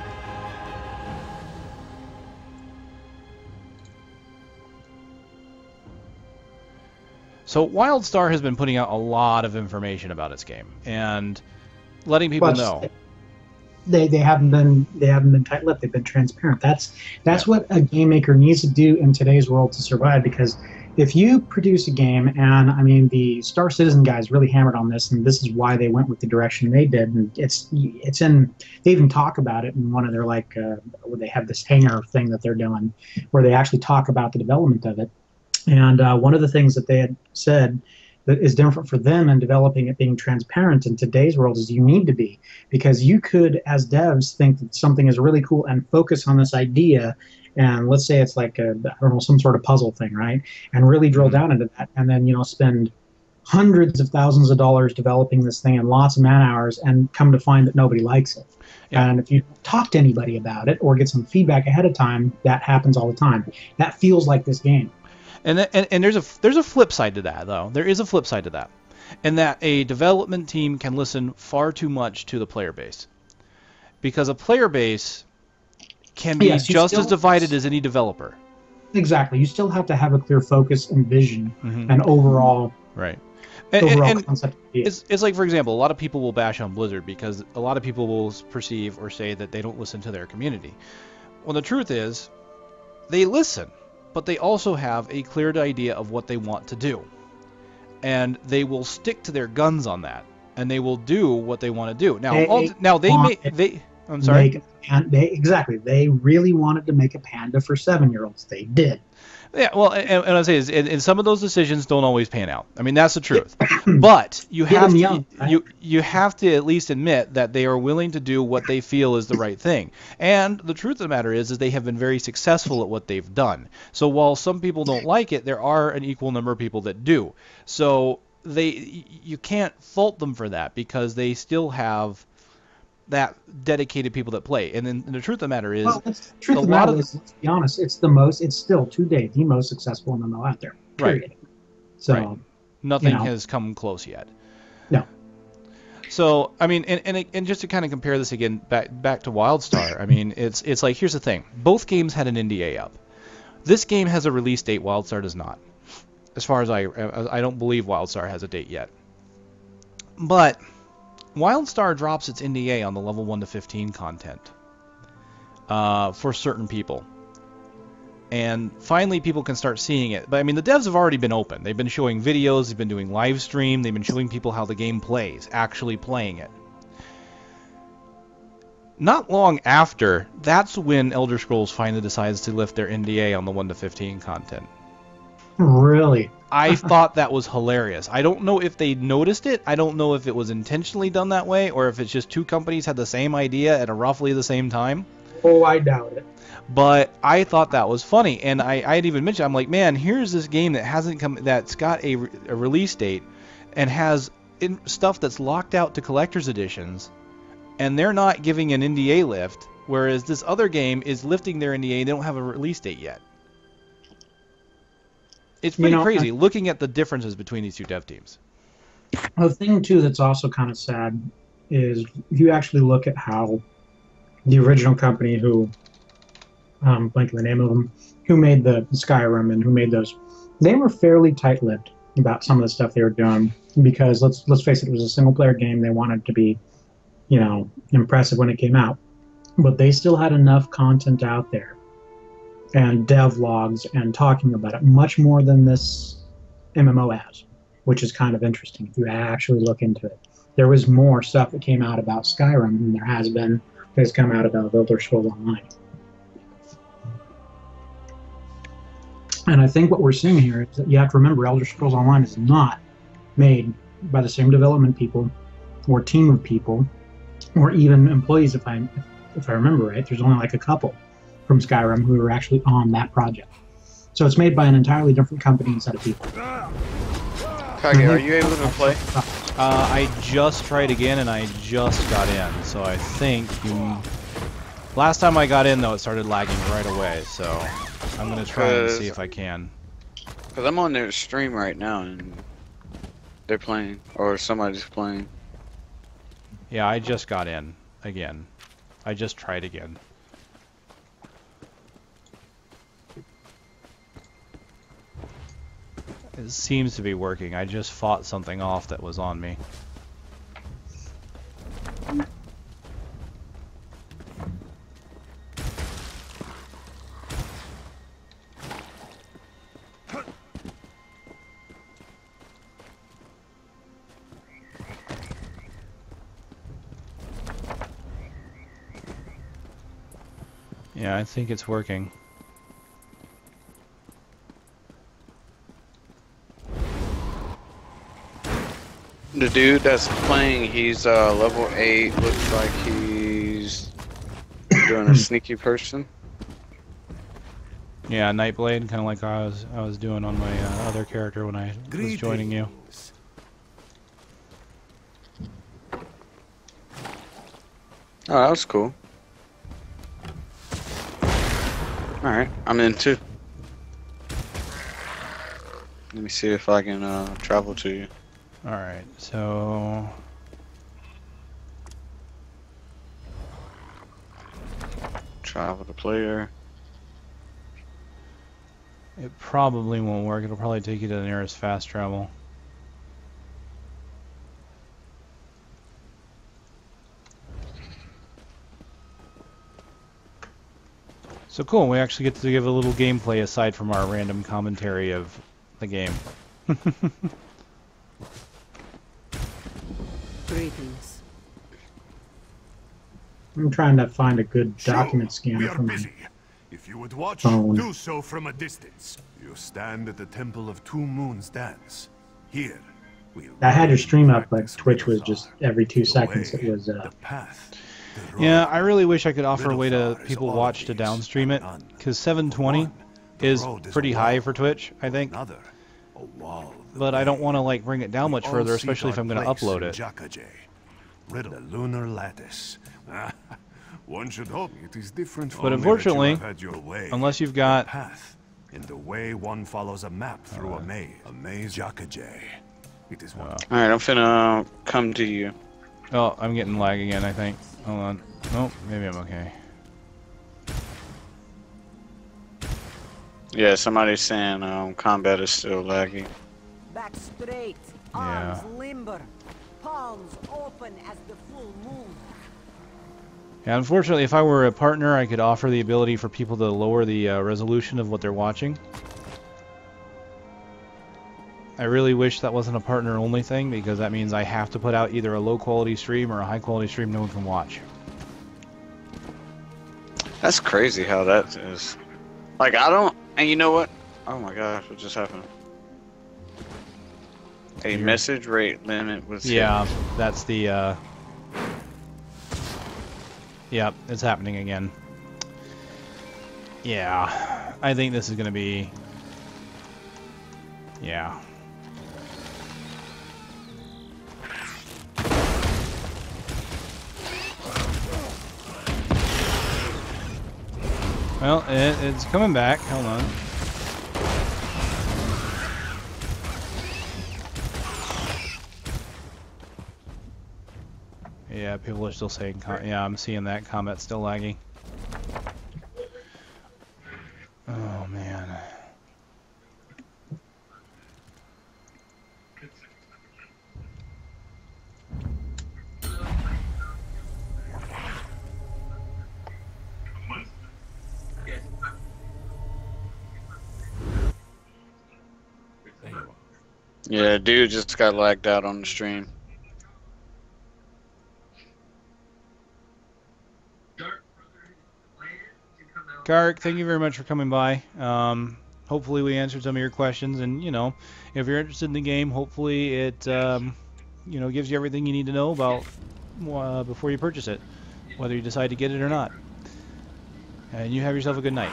So WildStar has been putting out a lot of information about its game and letting people know. They haven't been tight-lipped. They've been transparent. That's what a game maker needs to do in today's world to survive. Because if you produce a game, and I mean the Star Citizen guys really hammered on this, and this is why they went with the direction they did. And it's in. They even talk about it in one of their where they have this hangar thing that they're doing, where they actually talk about the development of it. And one of the things that they had said that is different for them in developing it being transparent in today's world is you need to be, because you could, as devs, think that something is really cool and focus on this idea, and let's say it's like some sort of puzzle thing, right? And really drill down into that, and then spend hundreds of thousands of dollars developing this thing and lots of man hours, and come to find that nobody likes it. Yeah. And if you talk to anybody about it or get some feedback ahead of time, that happens all the time. That feels like this game. And there's a flip side to that, though. There is a flip side to that, in that a development team can listen far too much to the player base, because a player base can be just as divided as any developer. Exactly. You still have to have a clear focus and vision and overall. Right. And concept. It's like, for example, a lot of people will bash on Blizzard because a lot of people will perceive or say that they don't listen to their community. Well, the truth is, they listen. But they also have a clear idea of what they want to do. And they will stick to their guns on that. And they will do what they want to do. I'm sorry? They really wanted to make a panda for 7-year-olds. They did. Yeah, well, and I say is, and some of those decisions don't always pan out. I mean, that's the truth. But you have you have to at least admit that they are willing to do what they feel is the right thing. And the truth of the matter is they have been very successful at what they've done. So while some people don't like it, there are an equal number of people that do. So you can't fault them for that, because they still have that dedicated people that play. And then the truth of the matter is, let's be honest, it's still today the most successful MMO out there. Period. Right. So nothing has come close yet. No. So I mean, and just to kind of compare this again back to WildStar, I mean, it's like, here's the thing: both games had an NDA up. This game has a release date. WildStar does not. As far as I don't believe WildStar has a date yet. But WildStar drops its NDA on the level 1 to 15 content for certain people. And finally people can start seeing it. But I mean, the devs have already been open. They've been showing videos, they've been doing live stream, they've been showing people how the game plays, actually playing it. Not long after, that's when Elder Scrolls finally decides to lift their NDA on the 1 to 15 content. Really? I thought that was hilarious. I don't know if they noticed it. I don't know if it was intentionally done that way, or if it's just two companies had the same idea at roughly the same time. Oh, I doubt it. But I thought that was funny, and I had even mentioned, I'm like, man, here's this game that hasn't come, that's got a release date, and has stuff that's locked out to collector's editions, and they're not giving an NDA lift, whereas this other game is lifting their NDA and they don't have a release date yet. It's pretty crazy looking at the differences between these two dev teams. The thing, too, that's also kind of sad is if you actually look at how the original company who, blanking the name of them, who made the Skyrim and who made those, they were fairly tight-lipped about some of the stuff they were doing because let's face it was a single-player game. They wanted it to be, you know, impressive when it came out, but they still had enough content out there and dev logs and talking about it much more than this MMO has, which is kind of interesting if you actually look into it. There was more stuff that came out about Skyrim than there has come out about Elder Scrolls Online. And I think what we're seeing here is that you have to remember Elder Scrolls Online is not made by the same development people or team of people or even employees, if I remember right. There's only like a couple from Skyrim who are actually on that project. So it's made by an entirely different company and set of people. Kage, are you able to play? I just tried again and I just got in, so I think last time I got in though it started lagging right away, so I'm gonna try and see if I can. Cause I'm on their stream right now and they're playing, or somebody's playing. Yeah, I just got in again. I just tried again. It seems to be working. I just fought something off that was on me. Yeah, I think it's working. The dude that's playing, he's level 8. Looks like he's doing a sneaky person. Yeah, Nightblade, kind of like I was doing on my other character when I was joining you. Oh, that was cool. Alright, I'm in too. Let me see if I can travel to you. Alright, so... Travel to player. It probably won't work. It'll probably take you to the nearest fast travel. So cool, we actually get to give a little gameplay aside from our random commentary of the game. Greetings. I'm trying to find a good document scanner we for are my busy. If you would watch, phone. do so from a distance. You stand at the Temple of Two Moons dance. Here, we I had your stream up, but Twitch was just every 2 seconds. It was the path. The Yeah, road. I really wish I could offer a way to Little far is people all watch to these, downstream it, none. because 720 The is road is pretty a high wall. for Twitch, I think. Another, a wall that But I don't way. want to like bring it down much We further, all seek especially if our I'm going to place upload in it. KageKaze. Riddle the lunar lattice. One should hope it is different. But only unfortunately, that you have had your way. unless you've The got... path. In the way one follows a map through a maze. A maze KageKaze. It is one. Alright, I'm finna come to you. Oh, I'm getting lag again, I think. Hold on. Nope, maybe I'm okay. Yeah, somebody's saying combat is still laggy. Back straight, Yeah. arms limber, palms open as the full moon. Yeah, unfortunately, if I were a partner, I could offer the ability for people to lower the resolution of what they're watching. I really wish that wasn't a partner-only thing, because that means I have to put out either a low-quality stream or a high-quality stream no one can watch. That's crazy how that is. Like, I don't... And you know what? Oh my gosh, what just happened? A message rate limit was hit. Yeah, that's the... Yep, it's happening again. Yeah, I think this is going to be... Yeah. Well, it's coming back. Hold on. Yeah, Yeah, people are still saying. Yeah, I'm seeing that combat still lagging. Oh man. Yeah, dude just got lagged out on the stream. Garrick, thank you very much for coming by. Hopefully we answered some of your questions, and you know, if you're interested in the game, hopefully it you know, gives you everything you need to know about before you purchase it, whether you decide to get it or not. And you have yourself a good night.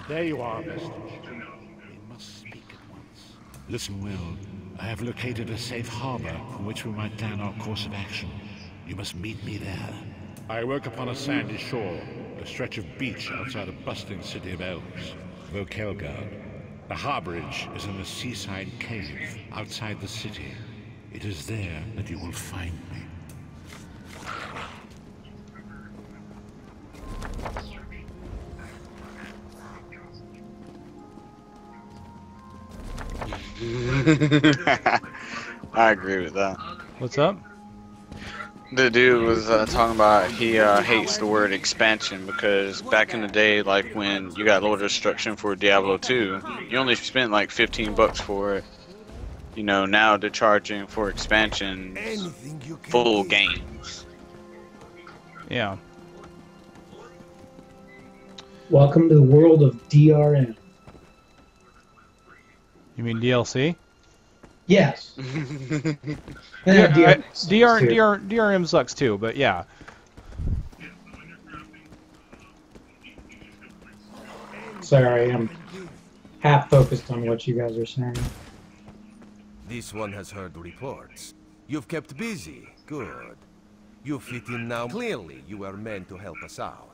There you are, Mister. We must speak at once. Listen well. I have located a safe harbor from which we might plan our course of action. You must meet me there. I work upon a sandy shore, a stretch of beach outside a bustling city of elves, Vokelgard. The harborage is in a seaside cave outside the city. It is there that you will find me. I agree with that. What's up? The dude was talking about he hates the word expansion because back in the day, like when you got Lord of Destruction for Diablo 2, you only spent like $15 for it. You know, now they're charging for expansions, full games. Yeah. Welcome to the world of DRM. You mean DLC? Yes. Yeah, DRM sucks too, but yeah. Sorry, I'm half focused on what you guys are saying. This one has heard reports. You've kept busy. Good. You fit in now. Clearly, you were meant to help us out.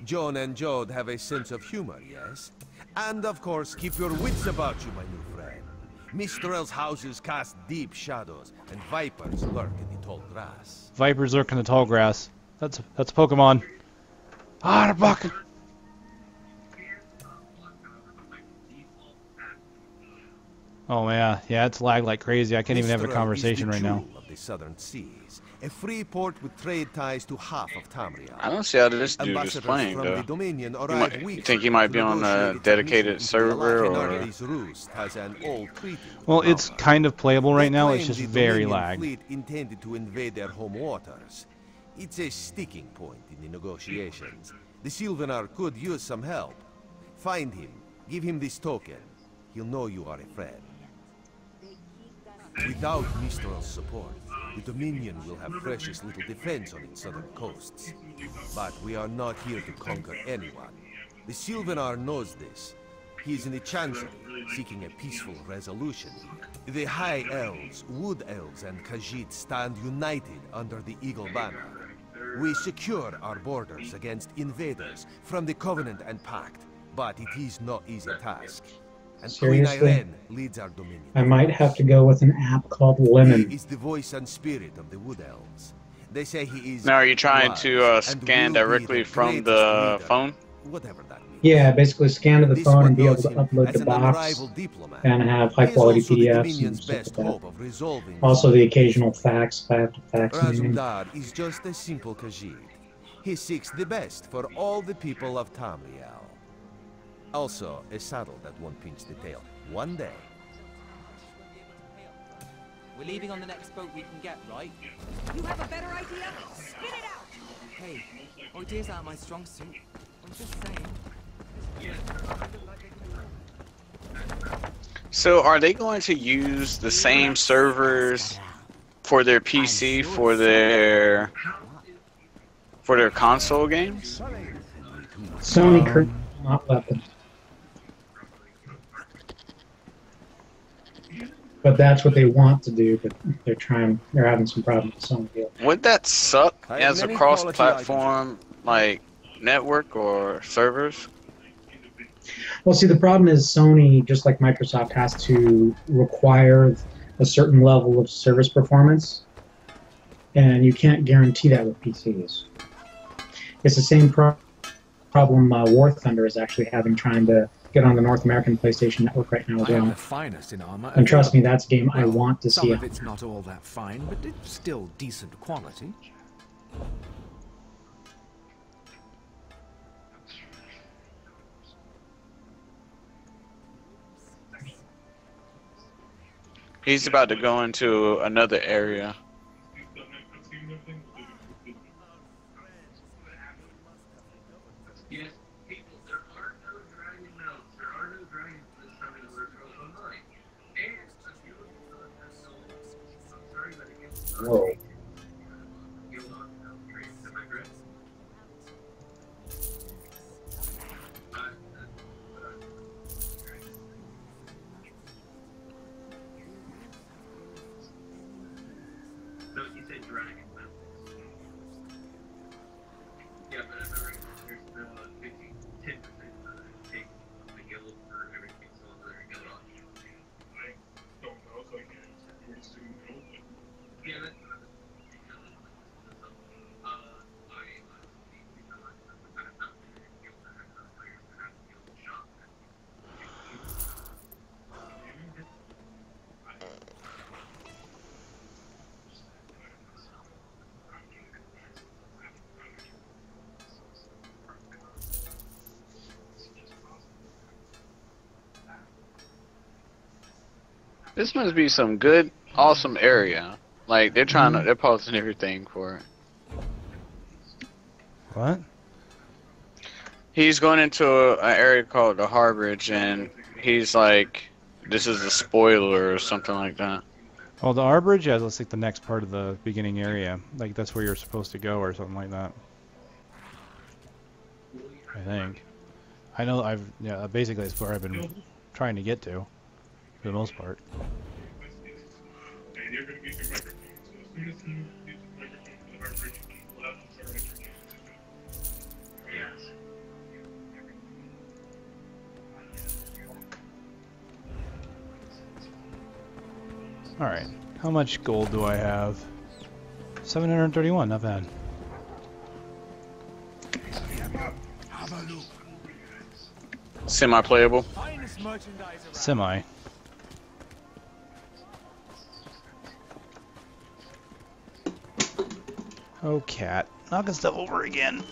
John and Jode have a sense of humor, yes? And of course, keep your wits about you, my new friend. Mistral's houses cast deep shadows, and vipers lurk in the tall grass. Vipers lurk in the tall grass. That's Pokemon. Ah, the bucket. Oh yeah, it's lagged like crazy. I can't even have a conversation right now. Of the southern seas, a free port with trade ties to half of Tamriel. I don't see how this dude is playing though. You think he might be on a dedicated server or? Well, it's kind of playable right now. It's just very lagged. Fleet intended to invade their home waters. It's a sticking point in the negotiations. The Sylvanar could use some help. Find him. Give him this token. He'll know you are a friend. Without Mistral's support, the Dominion will have precious little defense on its southern coasts. But we are not here to conquer anyone. The Sylvanar knows this. He is in the Chancery, seeking a peaceful resolution. The High Elves, Wood Elves, and Khajiit stand united under the Eagle Banner. We secure our borders against invaders from the Covenant and Pact, but it is no easy task. And Seriously? Queen Irene leads our dominion. I might have to go with an app called Lemon. He is the voice and spirit of the Wood Elves. They say he is. Now, are you trying wise to and scan will be directly the from greatest the leader, phone? Whatever that means. Yeah, basically scan to the This phone one and be able knows to him upload as the an box unrivaled diplomat. and have He high is quality also the PDFs and Dominion's stuff best like hope that. of resolving Also this the occasional fax if I have to fax anything. Razumdar is just a simple Khajiit. He seeks the best for all the people of Tamriel. Also, a saddle that won't pinch the tail. One day. We're leaving on the next boat we can get, right? You have a better idea? Spit it out! Hey, ideas aren't my strong suit. I'm just saying. So, are they going to use the same servers for their PC for their console games? Sony currently not weapon. But that's what they want to do, but they're having some problems with Sony deal. Would that suck I have as a many quality cross-platform like network or servers? Well, see, the problem is Sony, just like Microsoft, has to require a certain level of service performance, and you can't guarantee that with PCs. It's the same problem War Thunder is actually having trying to get on the North American PlayStation Network right now as I have well. the finest in armor. And trust me, that's a game I want to see. Some of it's not all that fine, but it's still decent quality. He's about to go into another area. Whoa. This must be some good, awesome area. Like they're trying to, they're posting everything for it. What? He's going into an area called the Harborage, and he's like, "This is a spoiler" or something like that. Oh, the Arbridge? Yeah, that's like the next part of the beginning area. Like that's where you're supposed to go or something like that. I think. I know yeah, basically that's where I've been trying to get to, for the most part. Alright, how much gold do I have? 731, not bad. Semi-playable. Semi. Oh, cat. Knocking stuff over again.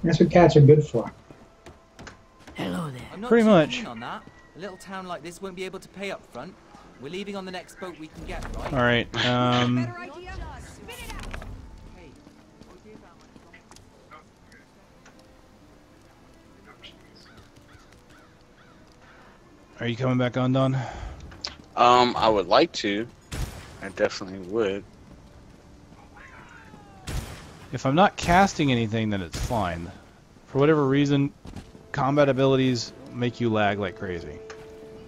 That's what cats are good for. Hello there. I'm not Pretty too much. keen on that. A little town like this won't be able to pay up front. We're leaving on the next boat we can get, right? Alright, are you coming back on, Don? I would like to. I definitely would. If I'm not casting anything, then it's fine. For whatever reason, combat abilities make you lag like crazy.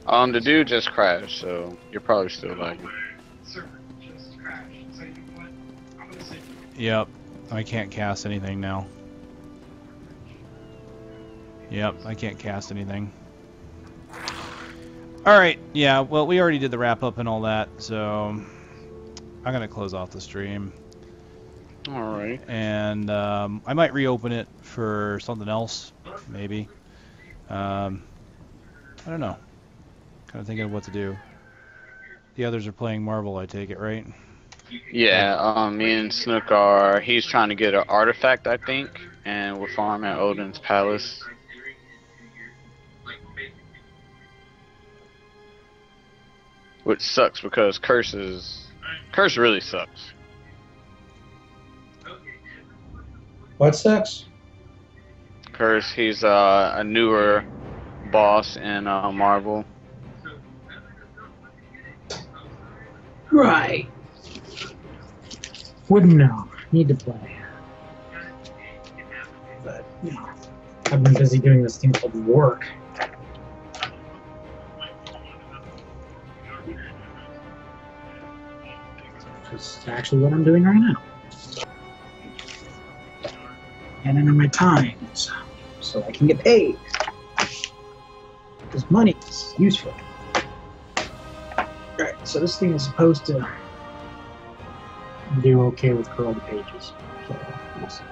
The dude just crashed, so you're probably still lagging. Yep, I can't cast anything now. Yep, I can't cast anything. Alright, yeah, well, we already did the wrap-up and all that, so I'm going to close off the stream. Alright. And I might reopen it for something else, maybe. I don't know. Kind of thinking of what to do. The others are playing Marvel, I take it, right? Yeah, me and Snook are, he's trying to get an artifact, I think, and we're farming at Odin's Palace. Which sucks because Curse really sucks. What sucks? Curse, he's a newer boss in Marvel. Right. Wouldn't know. Need to play. But, you know, I've been busy doing this thing called work. Which is actually what I'm doing right now. And into my times, so I can get paid. Because money is useful. Alright, so this thing is supposed to do okay with curled pages. So we'll see.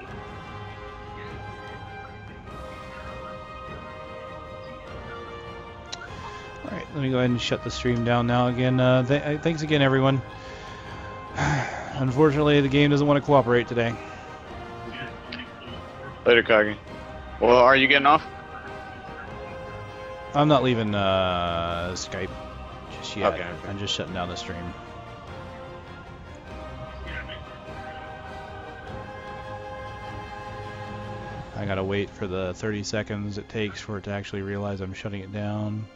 Alright, let me go ahead and shut the stream down now again. Thanks again, everyone. Unfortunately, the game doesn't want to cooperate today. Later, Kage. Well, are you getting off? I'm not leaving Skype just yet. Okay. I'm just shutting down the stream. I gotta wait for the 30 seconds it takes for it to actually realize I'm shutting it down.